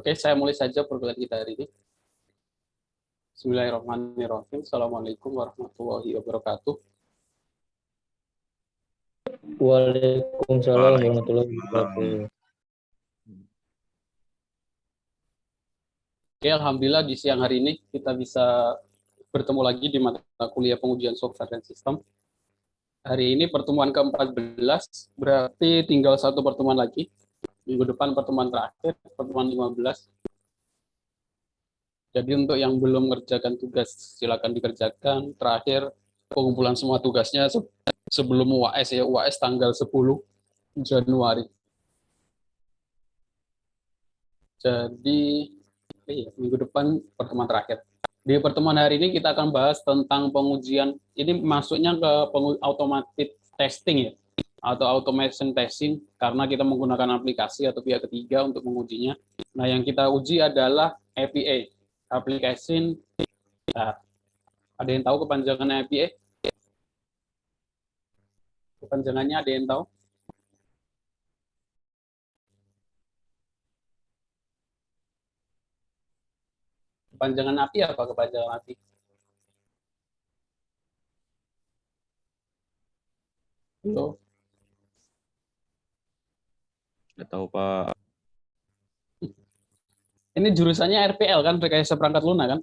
Oke, saya mulai saja perkuliahan kita hari ini. Bismillahirrahmanirrahim. Assalamualaikum warahmatullahi wabarakatuh. Waalaikumsalam warahmatullahi wabarakatuh. Oke, alhamdulillah di siang hari ini kita bisa bertemu lagi di mata kuliah pengujian software dan sistem. Hari ini pertemuan ke-14, berarti tinggal satu pertemuan lagi. Minggu depan pertemuan terakhir, pertemuan 15. Jadi untuk yang belum mengerjakan tugas, silakan dikerjakan. Terakhir, pengumpulan semua tugasnya sebelum UAS ya, UAS tanggal 10 Januari. Jadi, minggu depan pertemuan terakhir. Di pertemuan hari ini kita akan bahas tentang pengujian, ini masuknya ke automated testing ya, atau automation testing, karena kita menggunakan aplikasi atau pihak ketiga untuk mengujinya. Nah, yang kita uji adalah APA, application. Nah, ada yang tahu kepanjangan APA? Kepanjangannya ada yang tahu? Kepanjangan API apa kepanjangan API? Halo? Nggak tahu Pak. Ini jurusannya RPL kan, rekayasa perangkat lunak kan?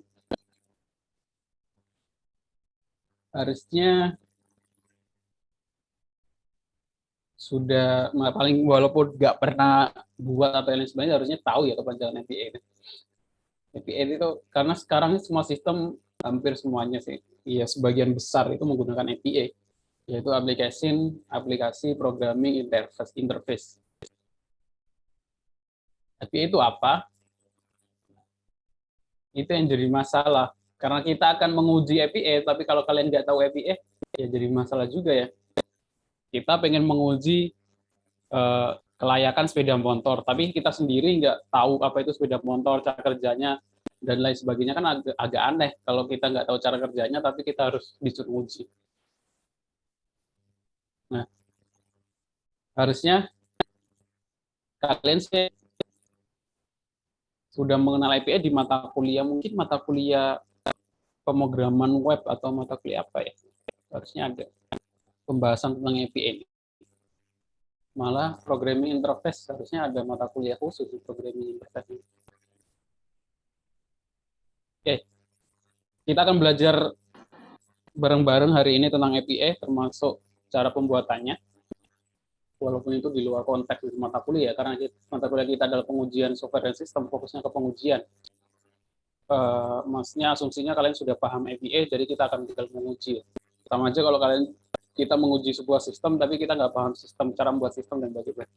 Harusnya sudah paling walaupun nggak pernah buat apa yang sebenarnya harusnya tahu ya kepanjangan APA itu. APA itu karena sekarang semua sistem hampir semuanya sih, ya sebagian besar itu menggunakan APA, yaitu aplikasi programming interface. APA itu apa? Itu yang jadi masalah. Karena kita akan menguji APA, tapi kalau kalian nggak tahu APA, ya jadi masalah juga ya. Kita pengen menguji kelayakan sepeda motor, tapi kita sendiri nggak tahu apa itu sepeda motor, cara kerjanya, dan lain sebagainya, kan agak aneh kalau kita nggak tahu cara kerjanya, tapi kita harus disuruh uji. Nah, harusnya kalian sih sudah mengenal APA di mata kuliah, mungkin mata kuliah pemrograman web atau mata kuliah apa ya, harusnya ada pembahasan tentang APA ini. Malah programming interface harusnya ada mata kuliah khusus di programming interface. Oke, kita akan belajar bareng-bareng hari ini tentang APA, termasuk cara pembuatannya. Walaupun itu di luar konteks di mata kuliah, karena mata kuliah kita adalah pengujian software dan sistem, fokusnya ke pengujian. Maksudnya asumsinya kalian sudah paham APA, jadi kita akan tinggal menguji. Pertama aja kalau kita menguji sebuah sistem, tapi kita nggak paham sistem, cara membuat sistem dan bagaimana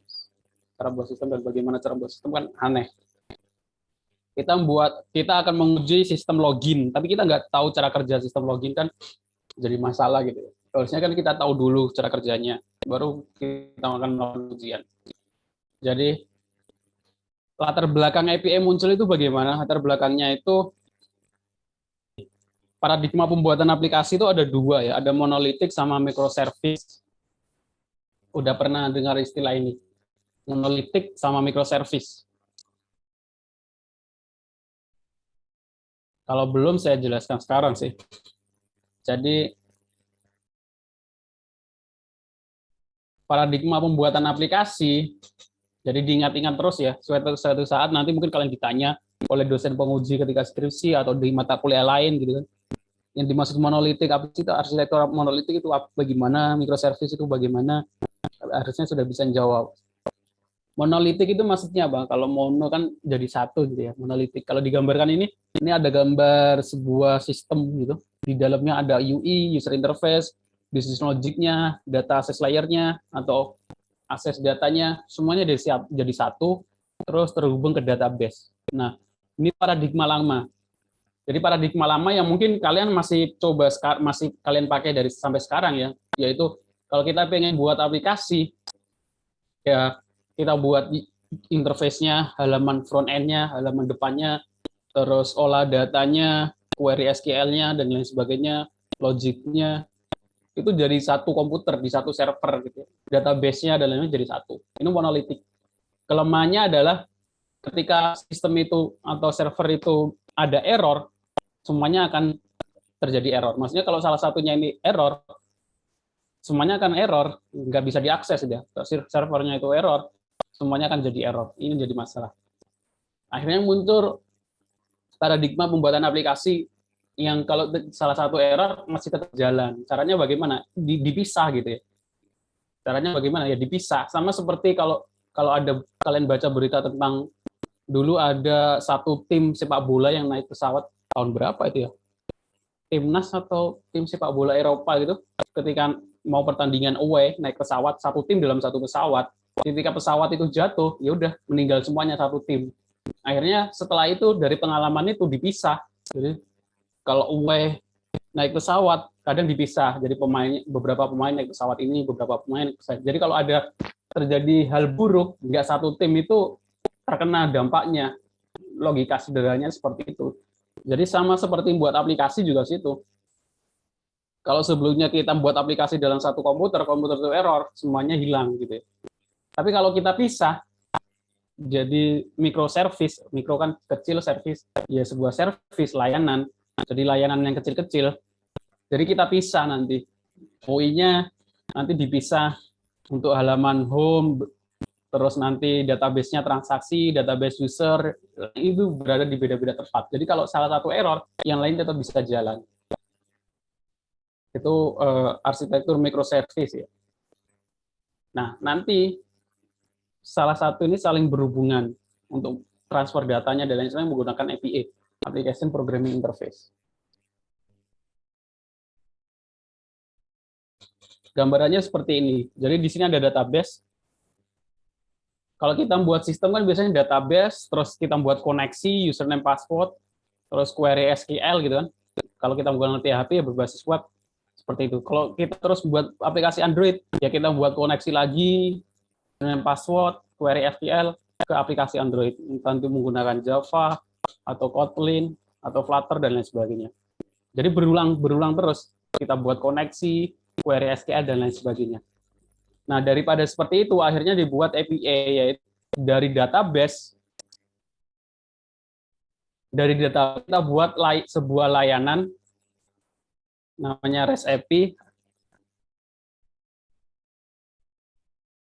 cara membuat sistem dan bagaimana cara membuat sistem, kan aneh. Kita akan menguji sistem login, tapi kita nggak tahu cara kerja sistem login, kan jadi masalah gitu. Harusnya kan kita tahu dulu cara kerjanya, baru kita akan melakukan ujian. Jadi latar belakang APA muncul itu bagaimana? Latar belakangnya itu paradigma pembuatan aplikasi itu ada dua ya, ada monolitik sama microservice. Udah pernah dengar istilah ini? Monolitik sama microservice. Kalau belum saya jelaskan sekarang sih. Jadi paradigma pembuatan aplikasi, jadi diingat-ingat terus ya, suatu saat nanti mungkin kalian ditanya oleh dosen penguji ketika skripsi atau di mata kuliah lain gitu kan. Yang dimaksud monolitik apa sih, itu arsitektur monolitik itu apa, bagaimana, microservice itu bagaimana, harusnya sudah bisa jawab. Monolitik itu maksudnya apa? Kalau mono kan jadi satu gitu ya, monolitik. Kalau digambarkan ini ada gambar sebuah sistem gitu. Di dalamnya ada UI, user interface, business logic-nya, data access layer-nya, atau akses datanya, semuanya jadi satu, terus terhubung ke database. Nah, ini paradigma lama. Jadi paradigma lama yang mungkin kalian masih kalian pakai dari sampai sekarang ya, yaitu kalau kita pengen buat aplikasi, ya kita buat interface-nya, halaman front end-nya, halaman depannya, terus olah datanya, query SQL-nya, dan lain sebagainya, logiknya, itu jadi satu komputer, di satu server gitu. Database-nya dan lain-lain jadi satu. Ini monolitik. Kelemahannya adalah ketika sistem itu atau server itu ada error, semuanya akan terjadi error. Maksudnya kalau salah satunya ini error, semuanya akan error, nggak bisa diakses ya. Servernya itu error, semuanya akan jadi error. Ini jadi masalah. Akhirnya muncul paradigma pembuatan aplikasi yang kalau salah satu error masih tetap jalan. Caranya bagaimana? Dipisah gitu ya. Caranya bagaimana? Ya dipisah. Sama seperti kalau kalau ada kalian baca berita tentang dulu ada satu tim sepak bola yang naik pesawat tahun berapa itu ya? Timnas atau tim sepak bola Eropa gitu, ketika mau pertandingan away naik pesawat, satu tim dalam satu pesawat. Ketika pesawat itu jatuh, ya udah meninggal semuanya satu tim. Akhirnya setelah itu dari pengalaman itu dipisah. Jadi kalau away naik pesawat kadang dipisah. Jadi beberapa pemain naik pesawat ini, beberapa pemain naik pesawat. Jadi kalau ada terjadi hal buruk, nggak satu tim itu terkena dampaknya. Logika sederhananya seperti itu. Jadi sama seperti buat aplikasi juga situ. Kalau sebelumnya kita buat aplikasi dalam satu komputer, komputer itu error, semuanya hilang gitu ya. Tapi kalau kita pisah, jadi microservice, mikro kan kecil, service, ya sebuah service, layanan, jadi layanan yang kecil-kecil. Jadi kita pisah nanti. UI-nya nanti dipisah untuk halaman home, terus nanti database-nya transaksi, database user, itu berada di beda-beda tempat. Jadi kalau salah satu error, yang lain tetap bisa jalan. Itu arsitektur microservice ya. Nah, nanti salah satu ini saling berhubungan untuk transfer datanya dan lain sebagainya menggunakan API, Application Programming Interface. Gambarannya seperti ini. Jadi di sini ada database. Kalau kita buat sistem kan biasanya database, terus kita buat koneksi, username, password, terus query SQL gitu kan. Kalau kita menggunakan PHP ya berbasis web, seperti itu. Kalau kita terus buat aplikasi Android, ya kita buat koneksi lagi, dengan password, query SQL ke aplikasi Android. Tentu menggunakan Java, atau Kotlin, atau Flutter, dan lain sebagainya. Jadi berulang terus. Kita buat koneksi, query SQL, dan lain sebagainya. Nah, daripada seperti itu, akhirnya dibuat API, yaitu dari database, kita buat sebuah layanan, namanya REST API,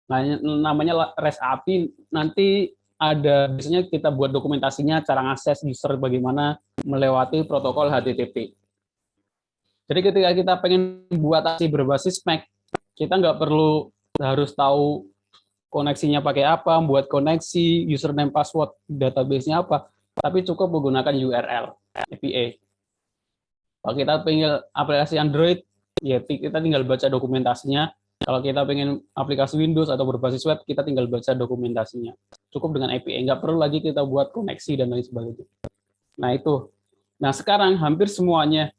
namanya REST API, nanti ada, biasanya kita buat dokumentasinya, cara ngakses user bagaimana melewati protokol HTTP. Jadi ketika kita pengen buat aplikasi berbasis Mac, kita nggak perlu harus tahu koneksinya pakai apa, buat koneksi, username, password, database-nya apa, tapi cukup menggunakan URL, API. Kalau kita pengen aplikasi Android, ya kita tinggal baca dokumentasinya. Kalau kita pengen aplikasi Windows atau berbasis web, kita tinggal baca dokumentasinya. Cukup dengan API, nggak perlu lagi kita buat koneksi dan lain sebagainya. Nah itu. Nah sekarang hampir semuanya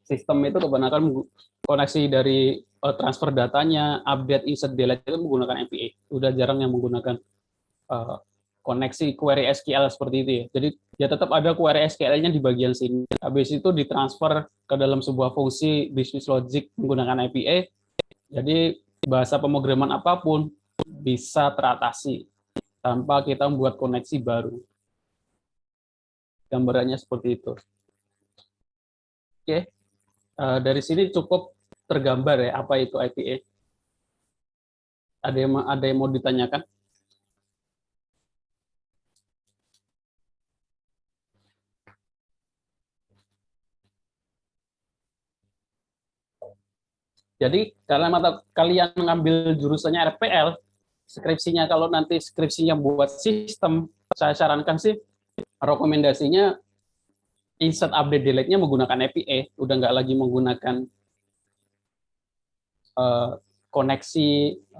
sistem itu kebanyakan koneksi dari transfer datanya, update, insert, delete itu menggunakan API. Udah jarang yang menggunakan koneksi query SQL seperti itu ya. Jadi ya tetap ada query SQL-nya di bagian sini. Habis itu ditransfer ke dalam sebuah fungsi business logic menggunakan API. Jadi bahasa pemrograman apapun bisa teratasi tanpa kita membuat koneksi baru. Gambarannya seperti itu. Oke, dari sini cukup tergambar ya apa itu API. Ada yang mau ditanyakan? Jadi karena mata kalian mengambil jurusannya RPL, skripsinya kalau nanti skripsinya buat sistem, saya sarankan sih rekomendasinya insert, update, delete-nya menggunakan API, udah nggak lagi menggunakan koneksi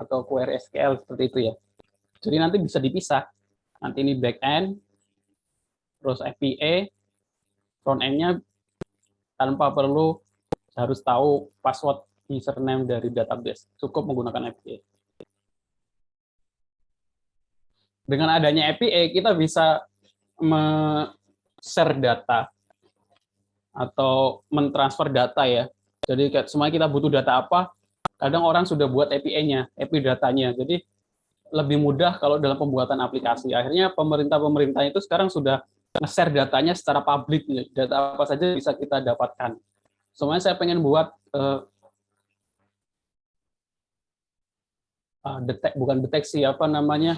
atau query SQL seperti itu ya. Jadi nanti bisa dipisah. Nanti ini back end, terus API, front end-nya tanpa perlu harus tahu password, username dari database. Cukup menggunakan API. Dengan adanya API, kita bisa share data atau mentransfer data ya. Jadi semuanya kita butuh data apa, kadang orang sudah buat API-nya, API datanya. Jadi lebih mudah kalau dalam pembuatan aplikasi. Akhirnya pemerintah itu sekarang sudah nge-share datanya secara publik. Data apa saja bisa kita dapatkan. Semuanya saya pengen buat bukan deteksi, apa namanya,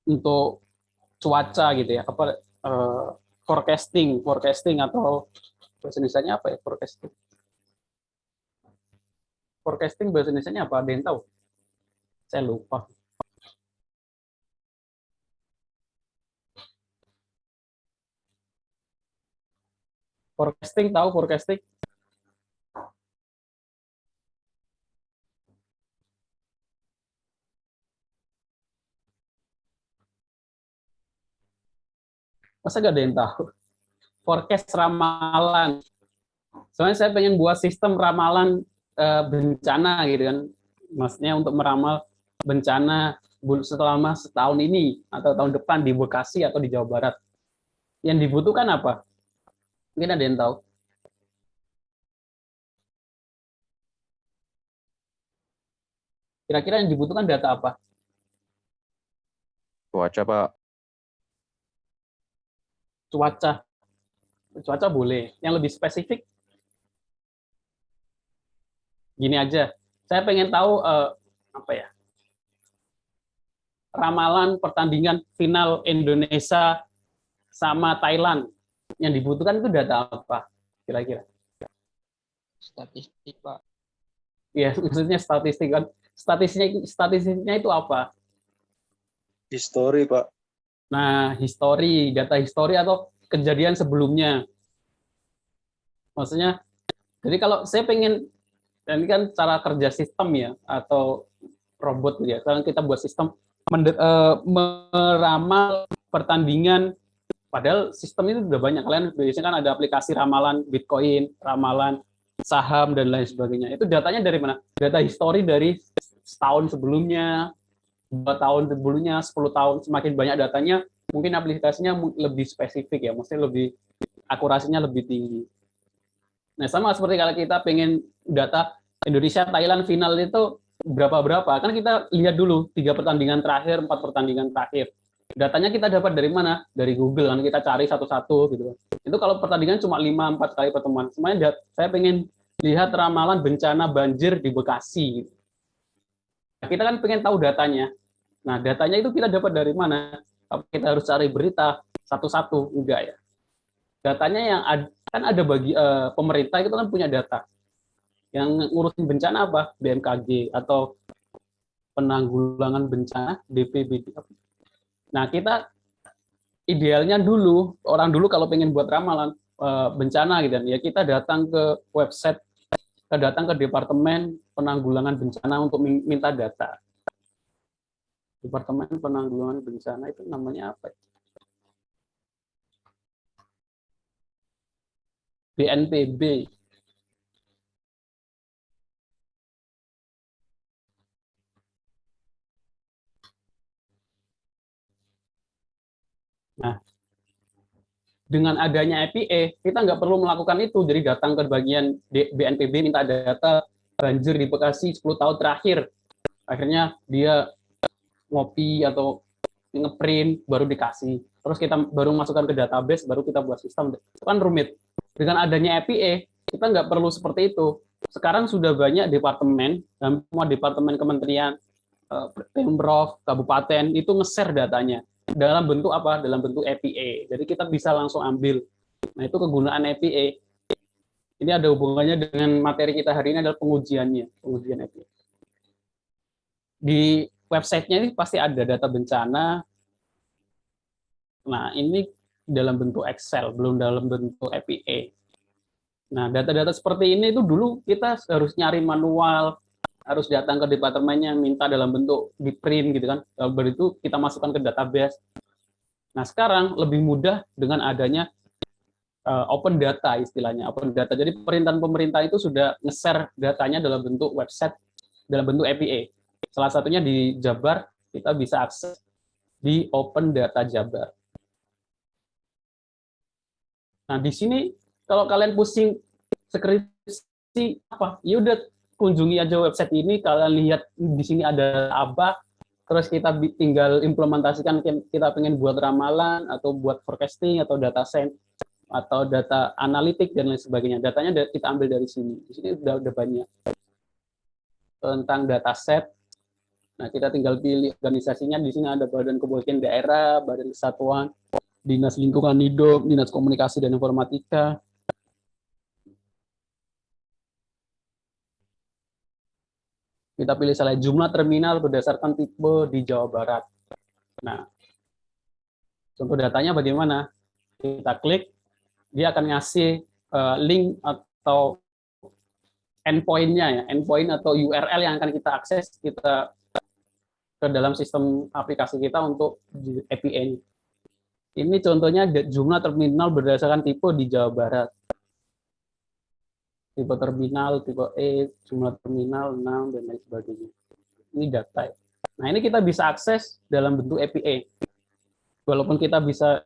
untuk cuaca gitu ya, apa forecasting atau bahasa Indonesianya apa ya, forecasting bahasa Indonesianya apa, ada yang tahu? Saya lupa. Forecasting, tahu forecasting? Masa nggak ada yang tahu? Forecast ramalan. Soalnya saya pengen buat sistem ramalan bencana gitu kan. Maksudnya untuk meramal bencana selama setahun ini atau tahun depan di Bekasi atau di Jawa Barat. Yang dibutuhkan apa? Mungkin ada yang tahu. Kira-kira yang dibutuhkan data apa? Cuaca, Pak. Cuaca. Cuaca boleh. Yang lebih spesifik, gini aja. Saya pengen tahu apa ya? Ramalan pertandingan final Indonesia sama Thailand. Yang dibutuhkan itu data apa? Kira-kira? Statistik, Pak. Ya, maksudnya statistik kan. Statistiknya itu apa? History, Pak. Nah, data histori atau kejadian sebelumnya. Maksudnya, jadi kalau saya pengen, dan ini kan cara kerja sistem ya, atau robot ya. Sekarang kita buat sistem meramal pertandingan, padahal sistem itu sudah banyak. Kalian biasanya kan ada aplikasi ramalan Bitcoin, ramalan saham, dan lain sebagainya. Itu datanya dari mana? Data histori dari setahun sebelumnya, 2 tahun sebelumnya, 10 tahun, semakin banyak datanya, mungkin aplikasinya lebih spesifik ya, maksudnya lebih akurasinya lebih tinggi. Nah, sama seperti kalau kita pengen data Indonesia Thailand final itu berapa, kan kita lihat dulu 3 pertandingan terakhir, 4 pertandingan terakhir. Datanya kita dapat dari mana? Dari Google, kan kita cari satu-satu gitu. Itu kalau pertandingan cuma 5-4 kali pertemuan. Semuanya saya pengen lihat ramalan bencana banjir di Bekasi. Nah, kita kan pengen tahu datanya. Nah, datanya itu kita dapat dari mana? Apa kita harus cari berita satu-satu? Enggak ya. Datanya yang kan ada bagi pemerintah itu kan punya data. Yang ngurusin bencana apa? BMKG atau penanggulangan bencana, BPBD. Nah, kita idealnya orang dulu kalau pengen buat ramalan bencana gitu ya, kita datang ke website, kita datang ke Departemen Penanggulangan Bencana untuk minta data. Departemen Penanggulangan Bencana itu namanya apa? BNPB. Nah, dengan adanya EPA, kita nggak perlu melakukan itu. Jadi datang ke bagian BNPB minta data banjir di Bekasi 10 tahun terakhir. Akhirnya dia ngopi atau ngeprint, baru dikasih. Terus kita baru masukkan ke database, baru kita buat sistem. Itu kan rumit. Dengan adanya EPA, kita nggak perlu seperti itu. Sekarang sudah banyak departemen, dan semua departemen kementerian, Pemprov, kabupaten, itu nge-share datanya. Dalam bentuk apa? Dalam bentuk EPA. Jadi kita bisa langsung ambil. Nah, itu kegunaan EPA. Ini ada hubungannya dengan materi kita hari ini adalah pengujian EPA. Di websitenya ini pasti ada data bencana. Nah, ini dalam bentuk Excel, belum dalam bentuk EPA. Nah, data-data seperti ini itu dulu kita harus nyari manual, harus datang ke departemennya, minta dalam bentuk di print gitu kan. Lalu itu kita masukkan ke database. Nah, sekarang lebih mudah dengan adanya open data istilahnya, open data. Jadi pemerintah itu sudah nge-share datanya dalam bentuk website, dalam bentuk APA. Salah satunya di Jabar, kita bisa akses di Open Data Jabar. Nah, di sini kalau kalian pusing skripsi apa? Ya udah kunjungi aja website ini, kalian lihat di sini ada apa, terus kita tinggal implementasikan, kita pengen buat ramalan atau buat forecasting atau data science atau data analitik dan lain sebagainya. Datanya kita ambil dari sini. Di sini udah banyak tentang dataset. Nah, kita tinggal pilih organisasinya. Di sini ada Badan Kepegawaian Daerah, Badan Kesatuan, Dinas Lingkungan Hidup, Dinas Komunikasi dan Informatika. Kita pilih salah jumlah terminal berdasarkan tipe di Jawa Barat. Nah, contoh datanya bagaimana? Kita klik, dia akan ngasih link atau endpoint-nya ya, endpoint atau URL yang akan kita akses, kita ke dalam sistem aplikasi kita untuk API ini. Ini contohnya jumlah terminal berdasarkan tipe di Jawa Barat. Tipe terminal, tipe E, jumlah terminal 6, dan lain sebagainya. Ini data. Nah, ini kita bisa akses dalam bentuk API. Walaupun kita bisa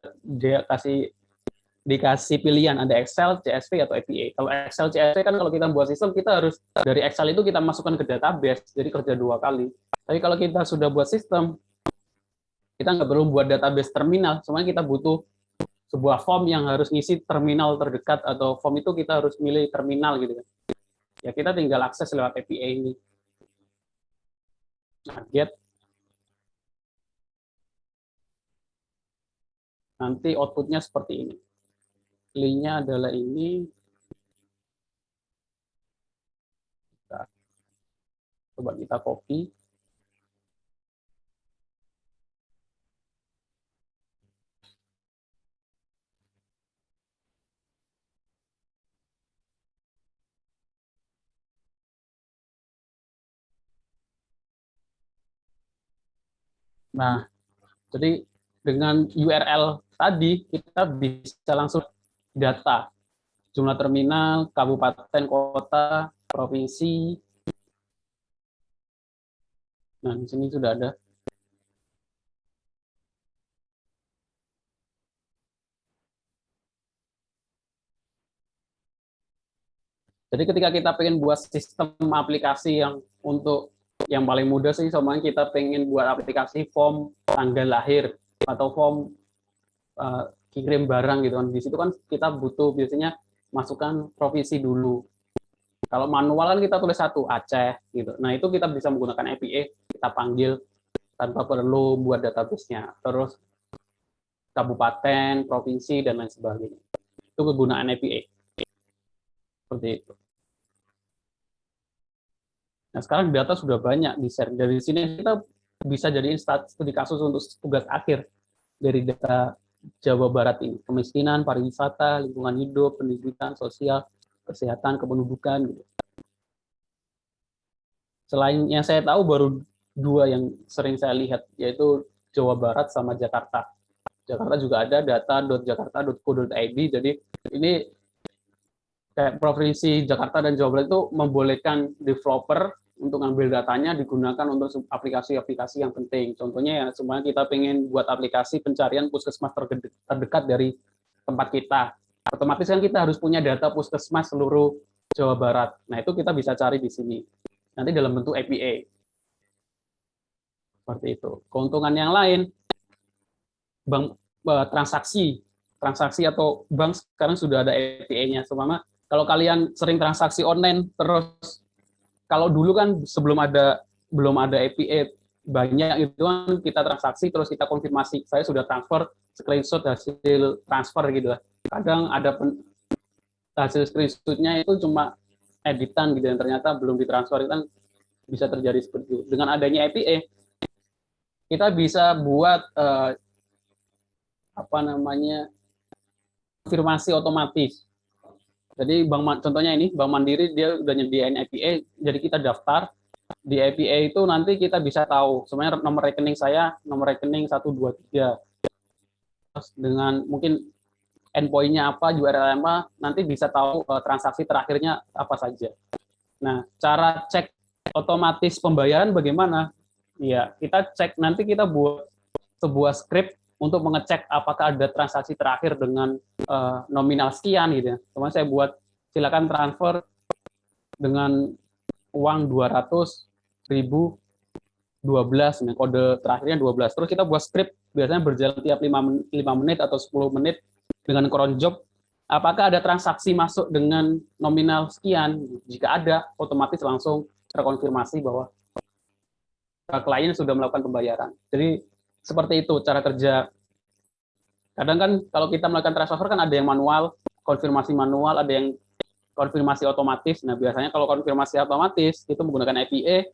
dikasih pilihan, ada Excel, CSV, atau API. Kalau Excel, CSV kan kalau kita buat sistem, kita harus dari Excel itu kita masukkan ke database, jadi kerja 2 kali. Tapi kalau kita sudah buat sistem, kita nggak perlu buat database terminal, semuanya kita butuh sebuah form yang harus ngisi terminal terdekat, atau form itu kita harus milih terminal gitu kan. Ya kita tinggal akses lewat API ini. Nah, get. Nanti outputnya seperti ini. Linknya adalah ini. Coba kita copy. Nah, jadi dengan URL tadi kita bisa langsung data jumlah terminal, kabupaten, kota, provinsi. Nah, di sini sudah ada. Jadi ketika kita pengen buat sistem aplikasi yang untuk yang paling mudah sih, semuanya kita pengen buat aplikasi form tanggal lahir atau form kirim barang gitu kan. Di situ kan kita butuh biasanya masukkan provinsi dulu. Kalau manual kan kita tulis satu Aceh gitu. Nah, itu kita bisa menggunakan API, kita panggil tanpa perlu buat database-nya. Terus kabupaten, provinsi, dan lain sebagainya. Itu kegunaan API. Seperti itu. Nah, sekarang data sudah banyak di-share. Dari sini kita bisa jadiin studi kasus untuk tugas akhir dari data Jawa Barat ini. Kemiskinan, pariwisata, lingkungan hidup, pendidikan, sosial, kesehatan, kependudukan. Gitu. Selain yang saya tahu, baru 2 yang sering saya lihat, yaitu Jawa Barat sama Jakarta. Jakarta juga ada data.jakarta.co.id, jadi ini kayak provinsi Jakarta dan Jawa Barat itu membolehkan developer untuk ngambil datanya digunakan untuk aplikasi-aplikasi yang penting. Contohnya ya, semuanya kita pengen buat aplikasi pencarian puskesmas terdekat dari tempat kita. Otomatis kan kita harus punya data puskesmas seluruh Jawa Barat. Nah, itu kita bisa cari di sini. Nanti dalam bentuk API. Seperti itu. Keuntungan yang lain, bank transaksi atau bank sekarang sudah ada API-nya. Seumpama kalau kalian sering transaksi online, terus kalau dulu kan belum ada API banyak itu kan kita transaksi terus kita konfirmasi saya sudah transfer, screenshot hasil transfer gitu lah. Kadang ada hasil screenshot-nya itu cuma editan gitu yang ternyata belum ditransfer, kan bisa terjadi seperti itu. Dengan adanya API kita bisa buat konfirmasi otomatis. Jadi contohnya ini Bank Mandiri dia udah nyediain API, jadi kita daftar di API itu nanti kita bisa tahu sebenarnya nomor rekening saya, nomor rekening 123. Terus dengan mungkin endpoint-nya apa, URL apa, nanti bisa tahu transaksi terakhirnya apa saja. Nah, cara cek otomatis pembayaran bagaimana? Ya, kita cek nanti kita buat sebuah script untuk mengecek apakah ada transaksi terakhir dengan nominal sekian gitu ya. Kemudian saya buat silakan transfer dengan uang 200.000 12, nah kode terakhirnya 12. Terus kita buat script biasanya berjalan tiap 5 menit atau 10 menit dengan cron job. Apakah ada transaksi masuk dengan nominal sekian? Jika ada, otomatis langsung terkonfirmasi bahwa klien sudah melakukan pembayaran. Jadi seperti itu cara kerja. Kadang kan kalau kita melakukan transfer kan ada yang manual, konfirmasi manual, ada yang konfirmasi otomatis. Nah, biasanya kalau konfirmasi otomatis itu menggunakan API,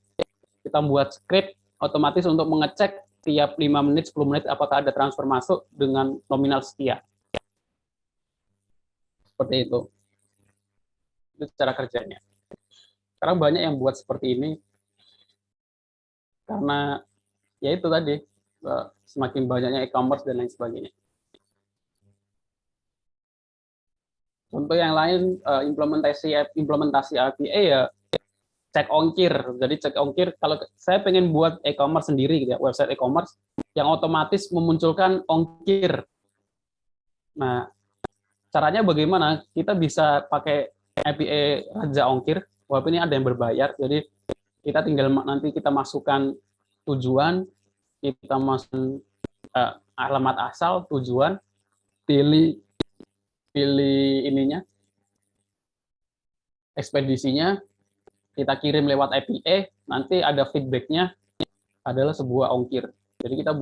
kita buat script otomatis untuk mengecek tiap 5 menit, 10 menit apakah ada transfer masuk dengan nominal sekian. Seperti itu. Itu cara kerjanya. Sekarang banyak yang buat seperti ini karena ya itu tadi semakin banyaknya e-commerce dan lain sebagainya. Contoh yang lain implementasi API ya cek ongkir. Jadi cek ongkir kalau saya pengen buat e-commerce sendiri gitu ya, website e-commerce yang otomatis memunculkan ongkir. Nah, caranya bagaimana? Kita bisa pakai API Raja Ongkir. Walaupun ini ada yang berbayar, jadi kita tinggal nanti kita masukkan tujuan, kita masukkan alamat asal, tujuan, pilih ininya, ekspedisinya, kita kirim lewat API, nanti ada feedback-nya adalah sebuah ongkir. Jadi kita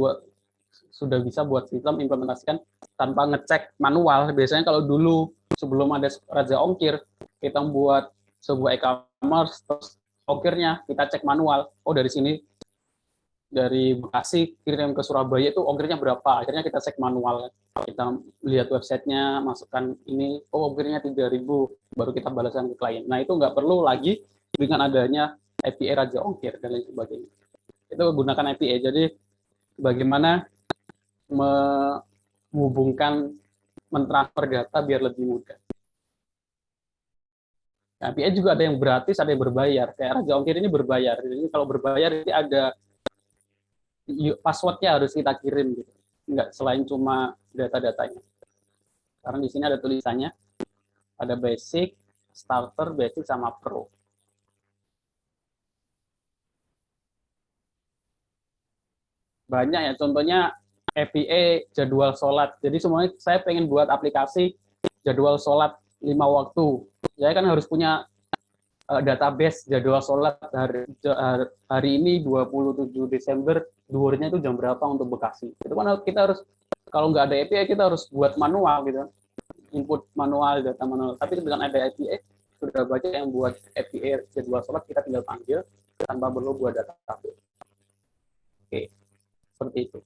sudah bisa buat sistem implementasikan tanpa ngecek manual. Biasanya kalau dulu sebelum ada Raja Ongkir, kita buat sebuah e-commerce, terus ongkirnya kita cek manual. Oh dari sini, dari Bekasi kirim ke Surabaya itu ongkirnya berapa? Akhirnya kita cek manual. Kita lihat websitenya, masukkan ini, oh ongkirnya 3.000, baru kita balasan ke klien. Nah itu nggak perlu lagi dengan adanya API Raja Ongkir dan lain sebagainya. Itu gunakan API. Jadi bagaimana menghubungkan, mentransfer data biar lebih mudah. Nah, API juga ada yang gratis, ada yang berbayar. Kayak Raja Ongkir ini berbayar. Jadi kalau berbayar ini ada passwordnya harus kita kirim gitu. Enggak selain cuma data-datanya. Karena di sini ada tulisannya, ada basic, starter, basic sama pro. Banyak ya, contohnya API jadwal sholat. Jadi semuanya saya pengen buat aplikasi jadwal sholat 5 waktu. Saya kan harus punya database jadwal sholat hari ini 27 Desember, duhurnya itu jam berapa untuk Bekasi. Itu kan kita harus, kalau nggak ada API kita harus buat manual gitu. Input manual, data manual. Tapi dengan ada API, sudah banyak yang buat API jadwal sholat, kita tinggal panggil tanpa perlu buat database. Oke, seperti itu.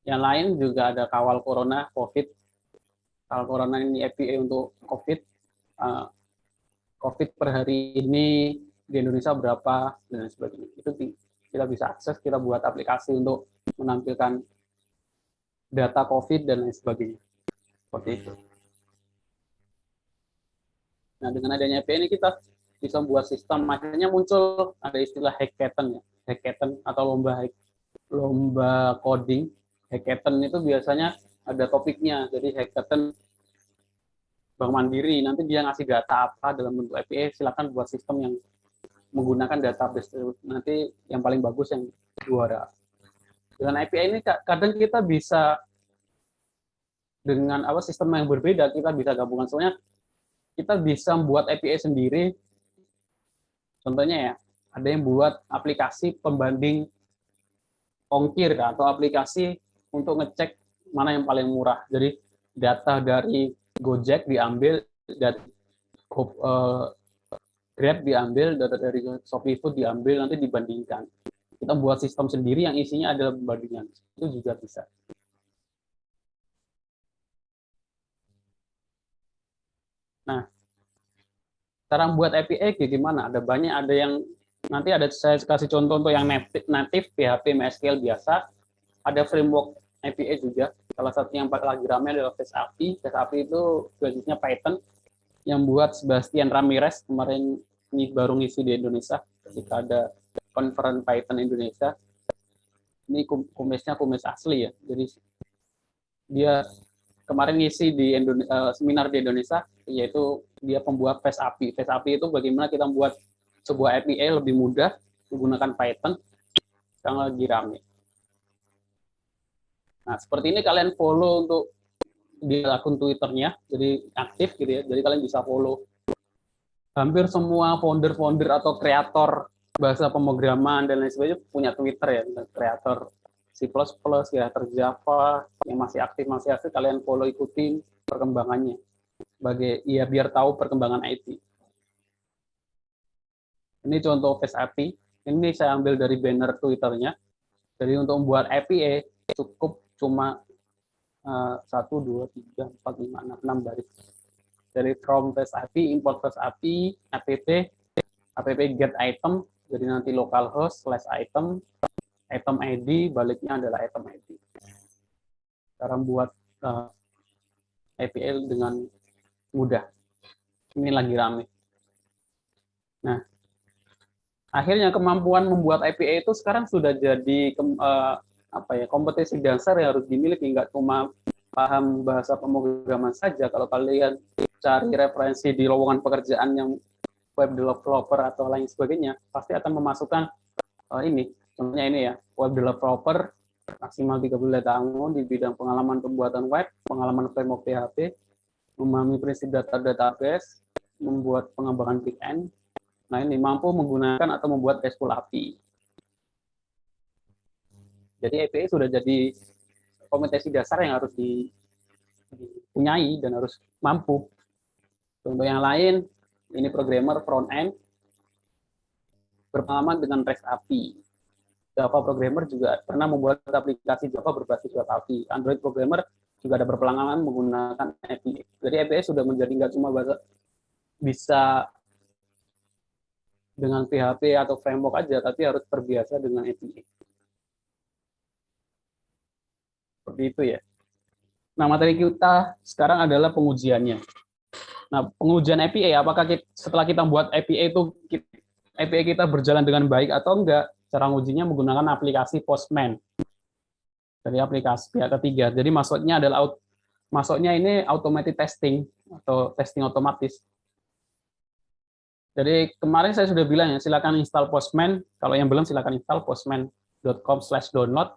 Yang lain juga ada kawal corona, COVID. Kawal corona ini API untuk COVID. COVID per hari ini di Indonesia berapa, dan sebagainya. Itu kita bisa akses, kita buat aplikasi untuk menampilkan data COVID dan lain sebagainya. Seperti itu. Nah, dengan adanya API ini kita bisa membuat sistem, akhirnya muncul ada istilah hackathon ya. Hackathon atau lomba coding. Hackathon itu biasanya ada topiknya. Jadi hackathon Bank Mandiri, nanti dia ngasih data apa dalam bentuk API, silakan buat sistem yang menggunakan database. Nanti yang paling bagus yang juara. Dengan API ini kadang kita bisa dengan sistem yang berbeda, kita bisa gabungan. Soalnya kita bisa membuat API sendiri. Contohnya ya, ada yang buat aplikasi pembanding ongkir atau aplikasi untuk ngecek mana yang paling murah. Jadi data dari Gojek diambil, dari Grab diambil, data dari Shopee Food diambil, nanti dibandingkan. Kita buat sistem sendiri yang isinya adalah pembandingan. Itu juga bisa. Nah, cara membuat API gimana? Ada banyak, ada yang nanti saya kasih contoh untuk yang native PHP MySQL biasa, ada framework API juga. Salah satu yang lagi ramai adalah Fast API. Fast API itu basisnya Python yang buat Sebastian Ramirez kemarin ini baru ngisi di Indonesia ketika ada conference Python Indonesia. Ini kumisnya kumis asli ya. Jadi dia kemarin ngisi di seminar di Indonesia, yaitu dia pembuat Fast API. Fast API itu bagaimana kita membuat sebuah API lebih mudah menggunakan Python sekarang lagi rame. Nah, seperti ini kalian follow untuk di akun Twitternya, jadi aktif gitu ya. Jadi kalian bisa follow hampir semua founder-founder atau kreator bahasa pemrograman dan lain sebagainya punya Twitter ya, kreator C++, kreator Java yang masih aktif kalian follow, ikutin perkembangannya sebagai ya biar tahu perkembangan IT. Ini contoh Fast API. Ini saya ambil dari banner Twitternya. Jadi untuk membuat API cukup cuma 1, 2, 3, 4, 5, 6 baris. Dari from Fast API, import Fast API, app get item, jadi nanti localhost /item, item ID, baliknya adalah item ID. Cara membuat API dengan mudah. Ini lagi rame. Nah, akhirnya kemampuan membuat API itu sekarang sudah jadi kompetisi dasar yang harus dimiliki, nggak cuma paham bahasa pemrograman saja. Kalau kalian cari referensi di lowongan pekerjaan yang web developer atau lain sebagainya, pasti akan memasukkan ini. Contohnya ini ya, web developer maksimal 3 tahun di bidang pengalaman pembuatan web, pengalaman framework PHP, memahami prinsip database, membuat pengembangan backend. Nah, ini mampu menggunakan atau membuat RESTful API. Jadi API sudah jadi kompetensi dasar yang harus dipunyai dan harus mampu. Contoh yang lain, ini programmer front-end berpengalaman dengan REST API. Java programmer juga pernah membuat aplikasi Java berbasis web API. Android programmer juga ada berpengalaman menggunakan API. Jadi API sudah menjadi nggak cuma bisa dengan PHP atau framework aja, tapi harus terbiasa dengan API. Seperti itu ya. Nah, materi kita sekarang adalah pengujiannya. Nah, pengujian API, apakah setelah kita buat API itu API kita berjalan dengan baik atau enggak? Cara mengujinya menggunakan aplikasi Postman dari aplikasi pihak ketiga. Jadi maksudnya ini automated testing atau testing otomatis. Jadi kemarin saya sudah bilang ya, silakan install Postman. Kalau yang belum silakan install postman.com/download.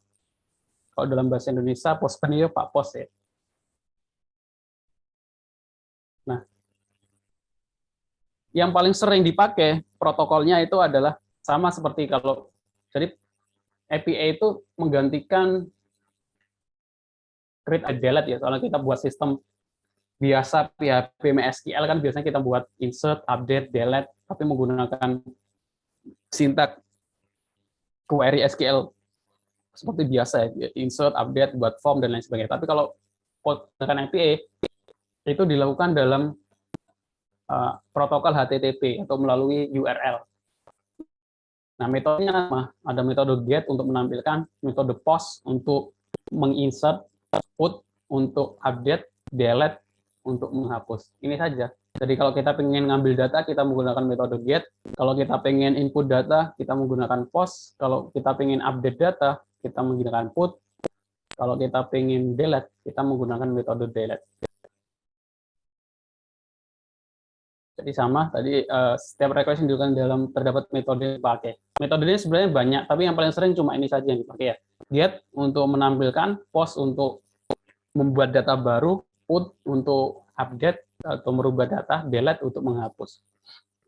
Kalau dalam bahasa Indonesia Postman itu Pak Pos ya. Nah, yang paling sering dipakai protokolnya itu adalah sama seperti kalau jadi API itu menggantikan create and delete ya. Soalnya kita buat sistem biasa PHP MySQL kan biasanya kita buat insert, update, delete, tapi menggunakan sintak query SQL seperti biasa ya, insert, update, buat form dan lain sebagainya. Tapi kalau menggunakan API itu dilakukan dalam protokol HTTP atau melalui URL. Nah, metodenya apa? Ada metode get untuk menampilkan, metode post untuk menginsert, put untuk update, delete untuk menghapus. Ini saja. Jadi kalau kita pengen ngambil data, kita menggunakan metode get. Kalau kita pengen input data, kita menggunakan post. Kalau kita pengen update data, kita menggunakan put. Kalau kita pengen delete, kita menggunakan metode delete. Jadi sama, tadi setiap request yang dilakukan dalam terdapat metode yang dipakai. Metodenya sebenarnya banyak, tapi yang paling sering cuma ini saja yang dipakai ya. Get untuk menampilkan, post untuk membuat data baru, put untuk update atau merubah data, delete untuk menghapus.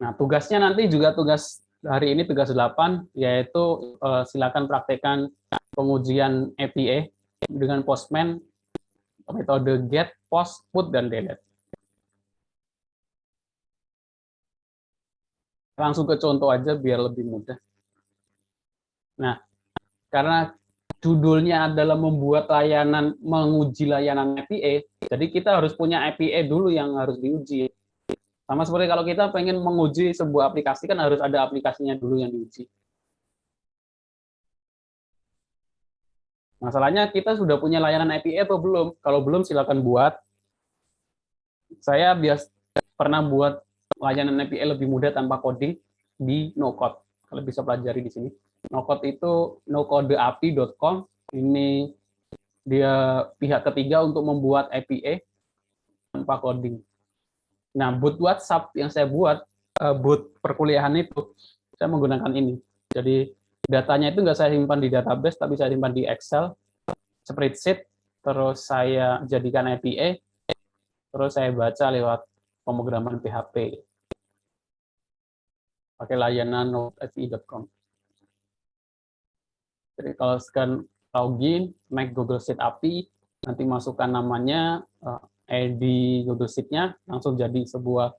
Nah, tugasnya nanti juga tugas hari ini tugas 8, yaitu silakan praktekkan pengujian API dengan Postman, metode get, post, put, dan delete. Langsung ke contoh aja biar lebih mudah. Nah, karena judulnya adalah membuat layanan, menguji layanan API, jadi kita harus punya API dulu yang harus diuji. Sama seperti kalau kita pengen menguji sebuah aplikasi, kan harus ada aplikasinya dulu yang diuji. Masalahnya kita sudah punya layanan API atau belum? Kalau belum, silakan buat. Saya pernah buat layanan API lebih mudah tanpa coding di NoCode. Kalian bisa pelajari di sini. NoCode itu nocodeapi.com. Ini dia pihak ketiga untuk membuat API tanpa coding. Nah, boot WhatsApp yang saya buat boot perkuliahan itu, saya menggunakan ini. Jadi datanya itu nggak saya simpan di database, tapi saya simpan di Excel, spreadsheet, terus saya jadikan API, terus saya baca lewat pemrograman PHP pakai layanan node.fi.com. Jadi kalau sekarang login, make Google Sheet API, nanti masukkan namanya, ID Google Sheet-nya, langsung jadi sebuah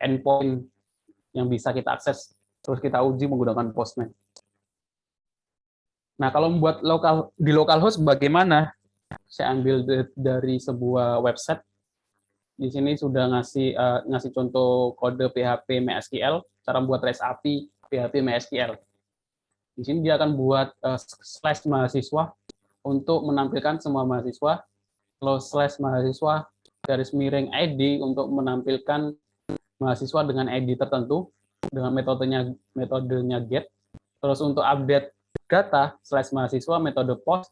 endpoint yang bisa kita akses, terus kita uji menggunakan Postman. Nah, kalau membuat di localhost bagaimana? Saya ambil dari sebuah website. Di sini sudah ngasih contoh kode PHP MySQL, cara membuat REST API PHP MySQL. Di sini dia akan buat slash mahasiswa untuk menampilkan semua mahasiswa, lalu slash mahasiswa garis miring ID untuk menampilkan mahasiswa dengan ID tertentu dengan metodenya get. Terus untuk update data slash mahasiswa metode post,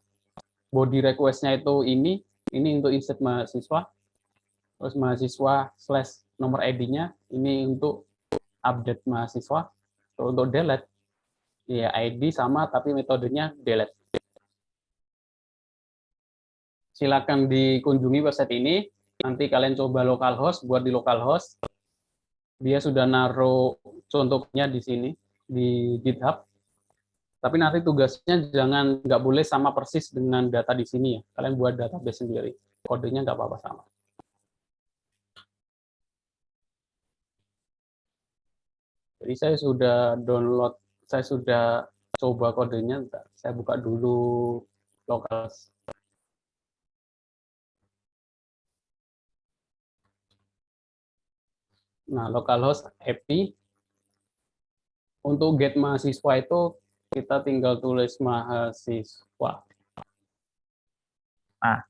body request-nya itu ini untuk insert mahasiswa, terus mahasiswa slash nomor ID-nya ini untuk update mahasiswa. Terus untuk delete ya ID sama tapi metodenya delete. Silakan dikunjungi website ini, nanti kalian coba localhost, buat di localhost. Dia sudah naruh contohnya di sini di GitHub. Tapi nanti tugasnya nggak boleh sama persis dengan data di sini ya. Kalian buat database sendiri. Kodenya nggak apa-apa sama. Jadi saya sudah download, saya sudah coba kodenya. Saya buka dulu localhost. Nah, localhost API. Untuk get mahasiswa itu kita tinggal tulis mahasiswa. Nah,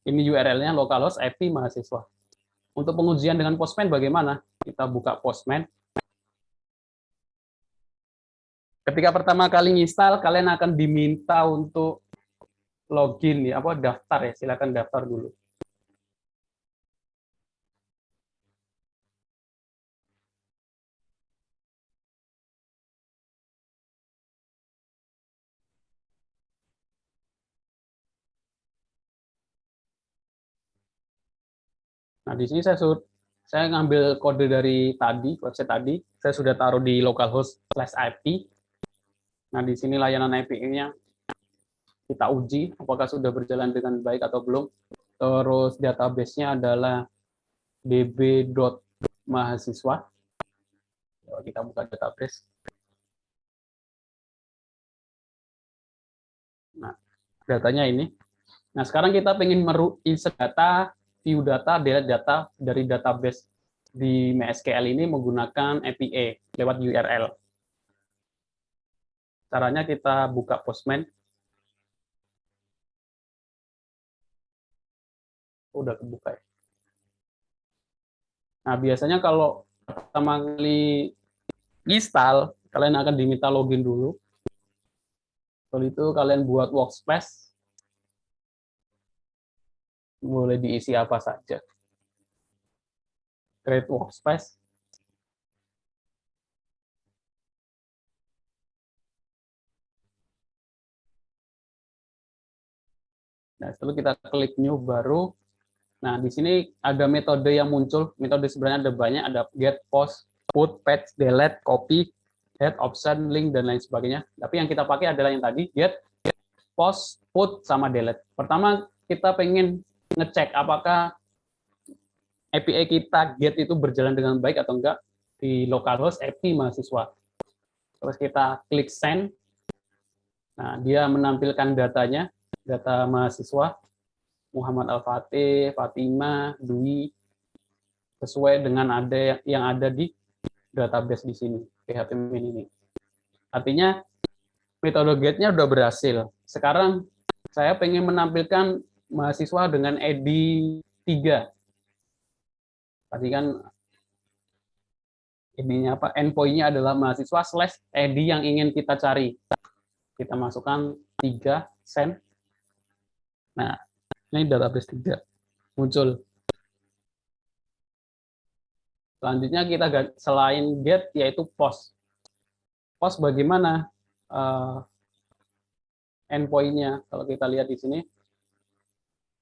ini URL-nya localhost API mahasiswa. Untuk pengujian dengan Postman bagaimana? Kita buka Postman. Ketika pertama kali install, kalian akan diminta untuk login ya, daftar ya. Silakan daftar dulu. Nah, di sini saya ngambil kode dari tadi, website tadi. Saya sudah taruh di localhost/IP. Nah, di sini layanan API-nya kita uji apakah sudah berjalan dengan baik atau belum. Terus database-nya adalah db.mahasiswa. Kita buka database. Nah, datanya ini. Nah, sekarang kita ingin insert data, view data, delete data dari database di MySQL ini menggunakan API lewat URL. Caranya kita buka Postman. Udah kebuka ya. Nah, biasanya kalau pertama kali install, kalian akan diminta login dulu. Setelah itu kalian buat workspace. Boleh diisi apa saja. Create workspace. Nah, setelah kita klik new baru. Nah, di sini ada metode yang muncul. Metode sebenarnya ada banyak, ada get, post, put, patch, delete, copy, add, option, link, dan lain sebagainya. Tapi yang kita pakai adalah yang tadi, get, post, put, sama delete. Pertama, kita pengen ngecek apakah API kita get itu berjalan dengan baik atau enggak di localhost API mahasiswa. Terus kita klik send. Nah, dia menampilkan datanya, data mahasiswa, Muhammad Al-Fatih, Fatima, Dwi, sesuai dengan yang ada di database di sini, PHP Min ini. Artinya, metode get-nya udah berhasil. Sekarang, saya pengen menampilkan mahasiswa dengan ID 3. Tadi kan ID-nya apa? Endpoint-nya adalah mahasiswa slash ID yang ingin kita cari. Kita masukkan 3, send. Nah, ini database 3 muncul. Selanjutnya kita selain get yaitu post. Post bagaimana endpoint-nya? Kalau kita lihat di sini,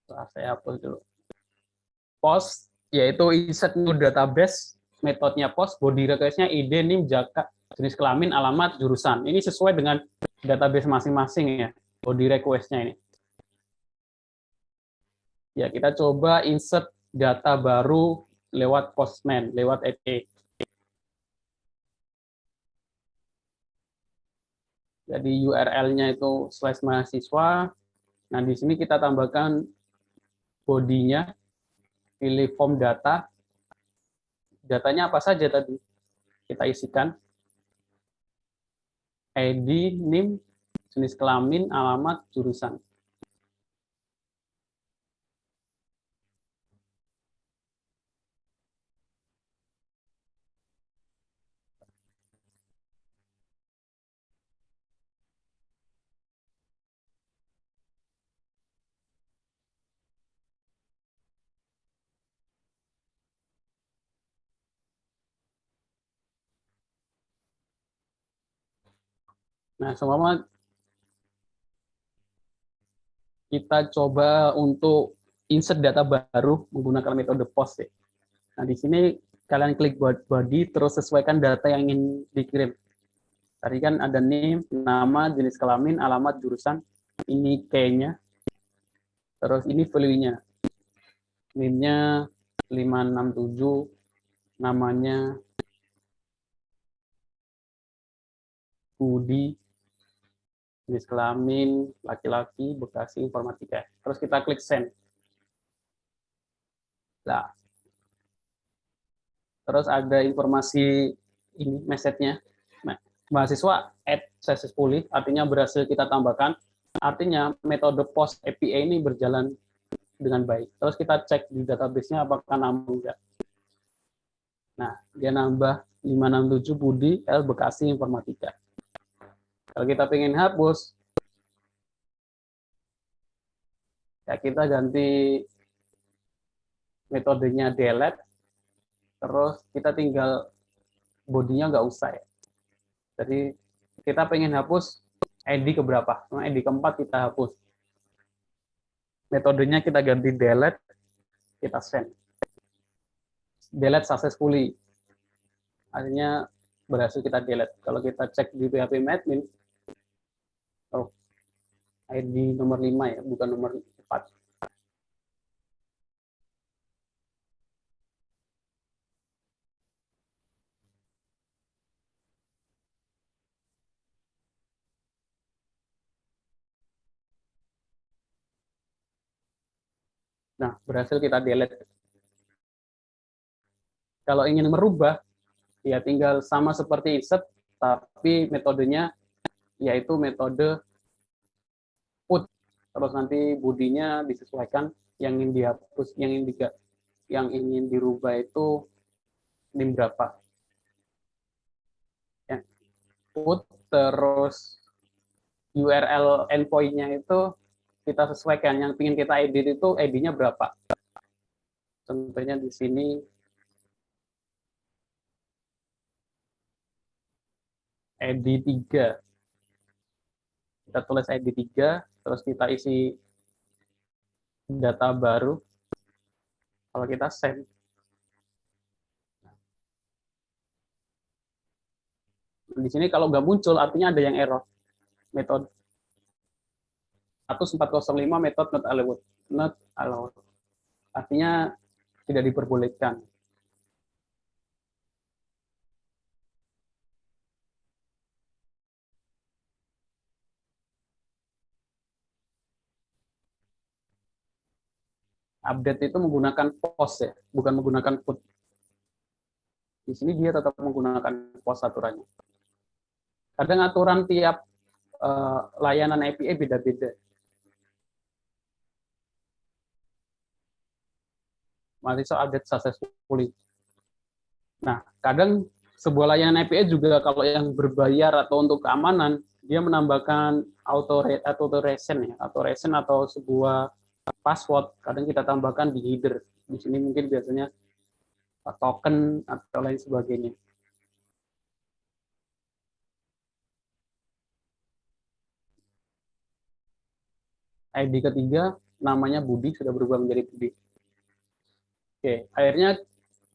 saya hapus dulu. Post yaitu insert new database, metodenya post, body request-nya ID, NIM, JAKA, jenis kelamin, alamat, jurusan. Ini sesuai dengan database masing-masing ya, body request-nya ini. Ya, kita coba insert data baru lewat Postman, lewat API. Jadi URL-nya itu /mahasiswa. Nah, di sini kita tambahkan body-nya, pilih form data. Datanya apa saja tadi? Kita isikan. ID, NIM, jenis kelamin, alamat, jurusan. Nah, semua kita coba untuk insert data baru menggunakan metode post. Nah, di sini kalian klik body, terus sesuaikan data yang ingin dikirim. Tadi kan ada name, nama, jenis kelamin, alamat, jurusan. Ini key-nya. Terus ini value-nya. Name-nya 567, namanya Budi, jenis kelamin, laki-laki, Bekasi, informatika. Terus kita klik send. Nah, terus ada informasi ini, message-nya. Nah, mahasiswa add successfully, artinya berhasil kita tambahkan. Artinya metode post API ini berjalan dengan baik. Terus kita cek di database-nya apakah nambah enggak. Nah, dia nambah 567 Budi, L Bekasi, informatika. Kalau kita pengen hapus, ya kita ganti metodenya delete, terus kita tinggal bodinya nggak usah ya. Jadi kita pengen hapus ID keberapa? Nah, ID keempat kita hapus. Metodenya kita ganti delete, kita send. Delete successfully. Artinya berhasil kita delete. Kalau kita cek di php-admin, oh, ID nomor 5 ya, bukan nomor 4. Nah, berhasil kita delete. Kalau ingin merubah, ya tinggal sama seperti insert, tapi metodenya yaitu metode put. Terus nanti bodinya disesuaikan, yang ingin dihapus, yang ingin dirubah itu NIM berapa. Ya. Put, terus URL endpoint-nya itu kita sesuaikan. Yang ingin kita edit itu ID-nya berapa. Contohnya di sini ID 3. Kita tulis ID 3, terus kita isi data baru. Kalau kita send, di sini kalau nggak muncul, artinya ada yang error. Metode 1405 metode not allowed. Artinya tidak diperbolehkan. Update itu menggunakan post ya, bukan menggunakan put. Di sini dia tetap menggunakan post aturannya. Kadang aturan tiap layanan API beda-beda. Mahasiswa update successfully. Nah, kadang sebuah layanan API juga kalau yang berbayar atau untuk keamanan, dia menambahkan authorization ya, authorization atau sebuah password. Kadang kita tambahkan di header. Di sini mungkin biasanya token atau lain sebagainya. ID ketiga namanya Budi, sudah berubah menjadi Budi. Oke, akhirnya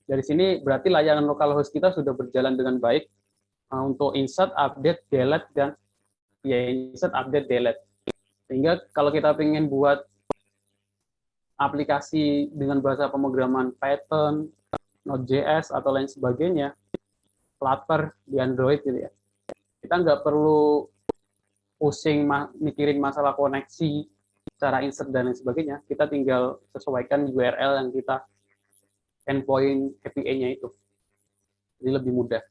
dari sini berarti layanan localhost kita sudah berjalan dengan baik untuk insert, update, delete, dan insert, update, delete. Sehingga kalau kita ingin buat aplikasi dengan bahasa pemrograman Python, Node.js, atau lain sebagainya, Flutter di Android gitu ya, kita nggak perlu pusing mikirin masalah koneksi, cara insert dan lain sebagainya. Kita tinggal sesuaikan URL yang kita endpoint API-nya itu. Jadi lebih mudah.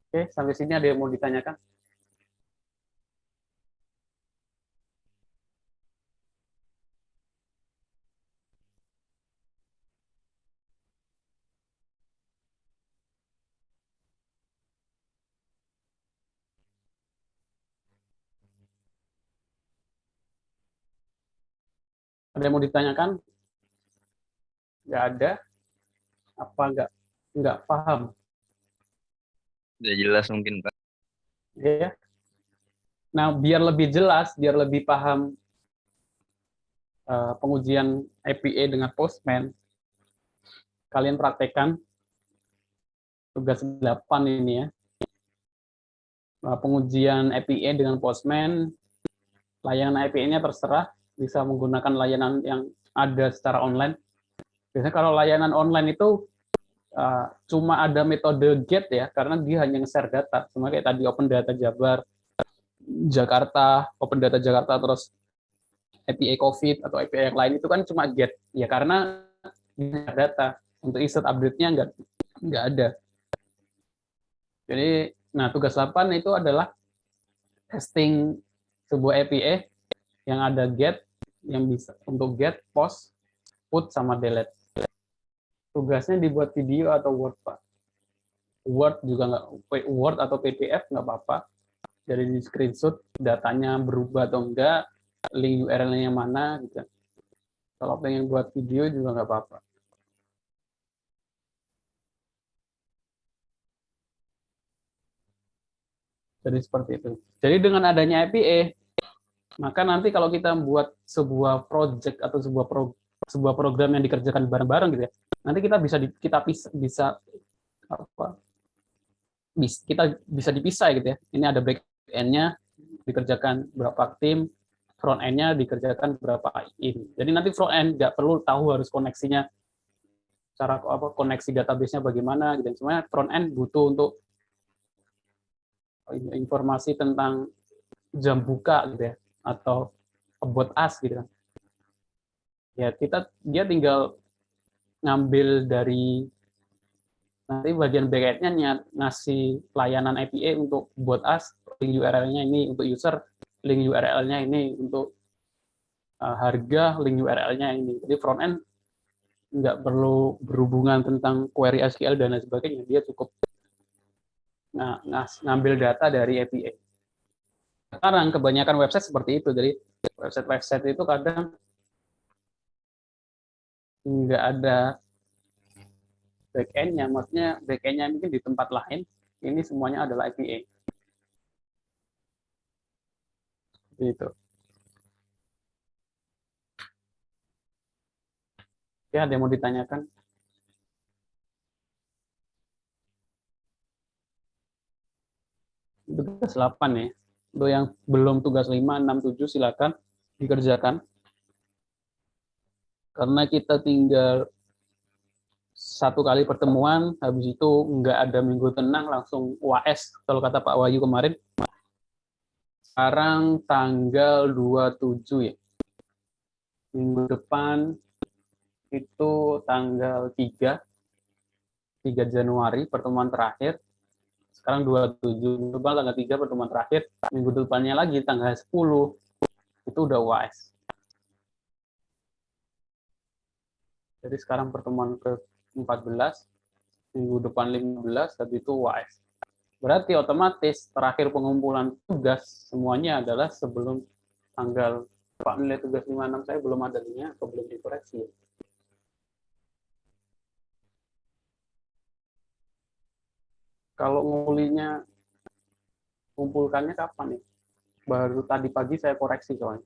Oke, sampai sini ada yang mau ditanyakan? Ada yang mau ditanyakan? Nggak ada? Apa nggak paham? Udah jelas mungkin, Pak. Ya. Nah, biar lebih jelas, biar lebih paham pengujian API dengan Postman, kalian praktekkan tugas 8 ini ya. Pengujian API dengan Postman, layanan API-nya terserah, bisa menggunakan layanan yang ada secara online. Biasanya kalau layanan online itu cuma ada metode get ya, karena dia hanya nge-share data. Cuma kayak tadi Open Data Jabar, Jakarta, Open Data Jakarta, terus API COVID atau API yang lain itu kan cuma get. Ya karena data untuk insert update-nya nggak ada. Jadi, nah tugas 8 itu adalah testing sebuah API yang ada get, yang bisa untuk get, post, put, sama delete. Tugasnya dibuat video atau Word, Pak. Word juga nggak, Word atau PDF nggak apa-apa. Jadi di screenshot datanya berubah atau enggak, link URL-nya yang mana gitu. Kalau pengen buat video juga nggak apa-apa. Jadi seperti itu. Jadi dengan adanya API, maka nanti kalau kita buat sebuah project atau sebuah program yang dikerjakan bareng-bareng gitu ya, nanti kita bisa dipisah gitu ya. Ini ada back end-nya dikerjakan berapa tim, front end-nya dikerjakan berapa ini. Jadi nanti front end nggak perlu tahu harus koneksinya, cara koneksi database-nya bagaimana gitu. Semuanya front end butuh untuk informasi tentang jam buka gitu ya, atau about us gitu kan. Ya dia tinggal ngambil dari nanti bagian backend-nya ngasih layanan API untuk buat us, link URL-nya ini untuk user, link URL-nya ini untuk harga, link URL-nya ini. Jadi front end nggak perlu berhubungan tentang query SQL dan lain sebagainya, dia cukup ngambil data dari API. Sekarang kebanyakan website seperti itu, jadi website itu kadang nggak ada back-end-nya, maksudnya back-end-nya mungkin di tempat lain, ini semuanya adalah API. Gitu. Ya, ada yang mau ditanyakan? Tugas 8 ya. Untuk yang belum tugas 5, 6, 7 silakan dikerjakan. Karena kita tinggal satu kali pertemuan, habis itu nggak ada minggu tenang, langsung UAS, kalau kata Pak Wahyu kemarin. Sekarang tanggal 27 ya. Minggu depan itu tanggal 3 Januari, pertemuan terakhir. Sekarang 27, minggu depan tanggal 3 pertemuan terakhir. Minggu depannya lagi, tanggal 10, itu udah UAS. Jadi sekarang pertemuan ke-14, minggu depan 15, habis itu UAS. Berarti otomatis terakhir pengumpulan tugas semuanya adalah sebelum tanggal, Pak nilai tugas 5-6 saya belum ada linknya atau belum dikoreksi. Kalau ngumpulkannya kapan nih? Baru tadi pagi saya koreksi soalnya.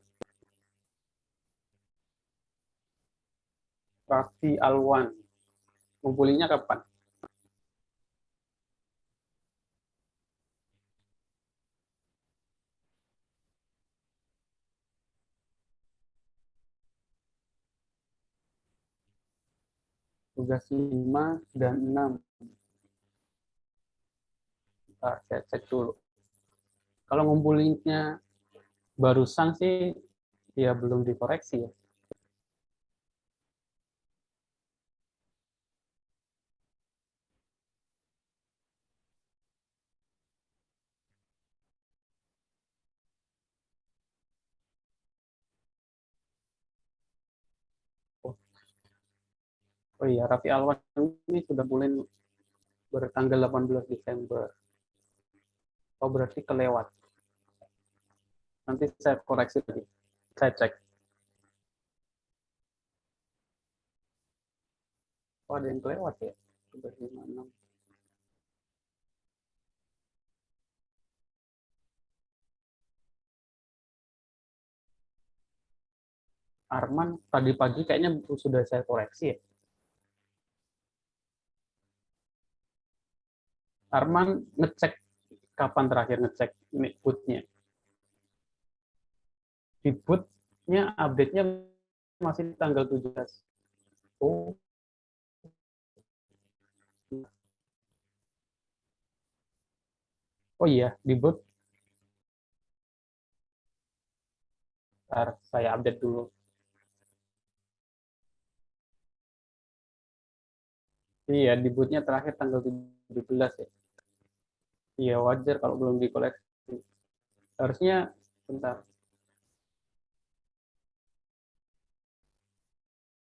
Raffi Alwan, ngumpulinya kapan? Tugas 5 dan 6. Bentar, saya cek dulu. Kalau ngumpulinnya barusan sih, ya belum dikoreksi ya. Oh iya, Raffi Alwan ini sudah mulai bertanggal 18 Desember. Oh berarti kelewat. Nanti saya koreksi lagi. Saya cek. Oh ada yang kelewat ya. 356. Arman tadi pagi kayaknya sudah saya koreksi ya. Arman ngecek kapan terakhir ngecek ini bootnya. Di bootnya update-nya masih tanggal 17. Oh, oh iya, di boot. Ntar saya update dulu. Iya, di bootnya terakhir tanggal 17 ya. Iya, wajar kalau belum dikoleksi. Harusnya, bentar.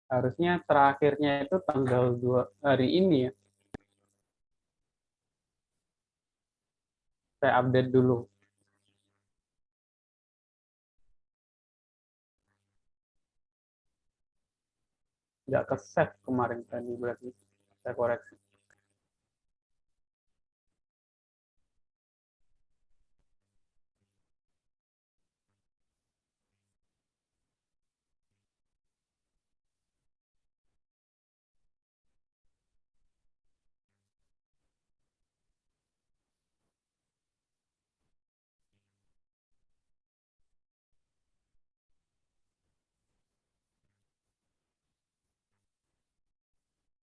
Harusnya terakhirnya itu tanggal 2 hari ini ya. Saya update dulu. Nggak ke save kemarin tadi berarti. Saya koreksi.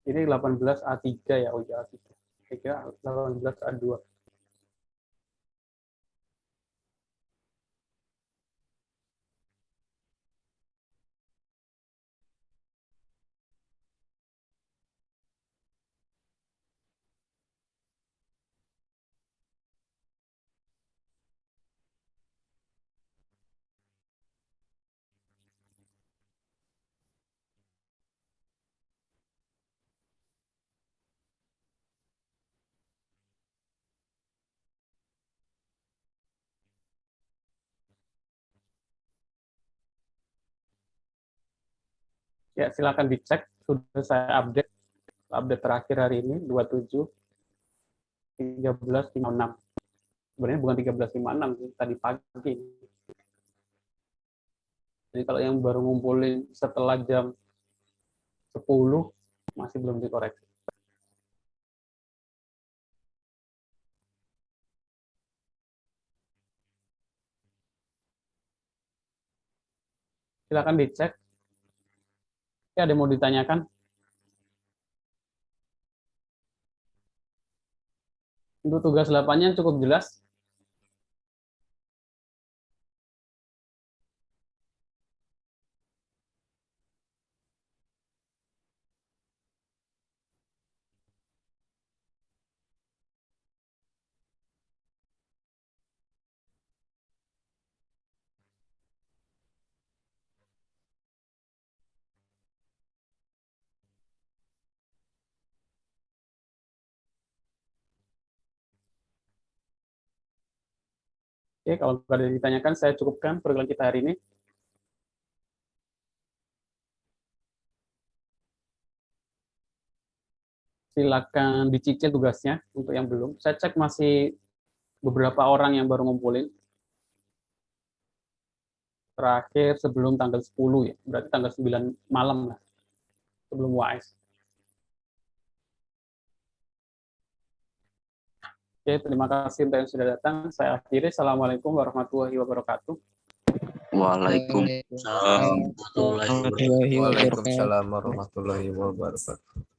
Ini 18A3 ya, oh iya A3. Saya kira 18A2. Ya, silakan dicek. Sudah saya update. Update terakhir hari ini, 27, 13.56. Sebenarnya bukan 13.56, tadi pagi. Jadi kalau yang baru ngumpulin setelah jam 10, masih belum dikoreksi. Silakan dicek. Ya, ada yang mau ditanyakan? Untuk tugas 8-nya cukup jelas. Oke, kalau nggak ada yang ditanyakan, saya cukupkan program kita hari ini. Silakan dicicil tugasnya untuk yang belum. Saya cek masih beberapa orang yang baru ngumpulin. Terakhir sebelum tanggal 10 ya, berarti tanggal 9 malam lah, sebelum UAS. Oke, terima kasih untuk yang sudah datang. Saya akhiri. Assalamualaikum warahmatullahi wabarakatuh. Waalaikumsalam warahmatullahi wabarakatuh. Waalaikumsalam warahmatullahi wabarakatuh.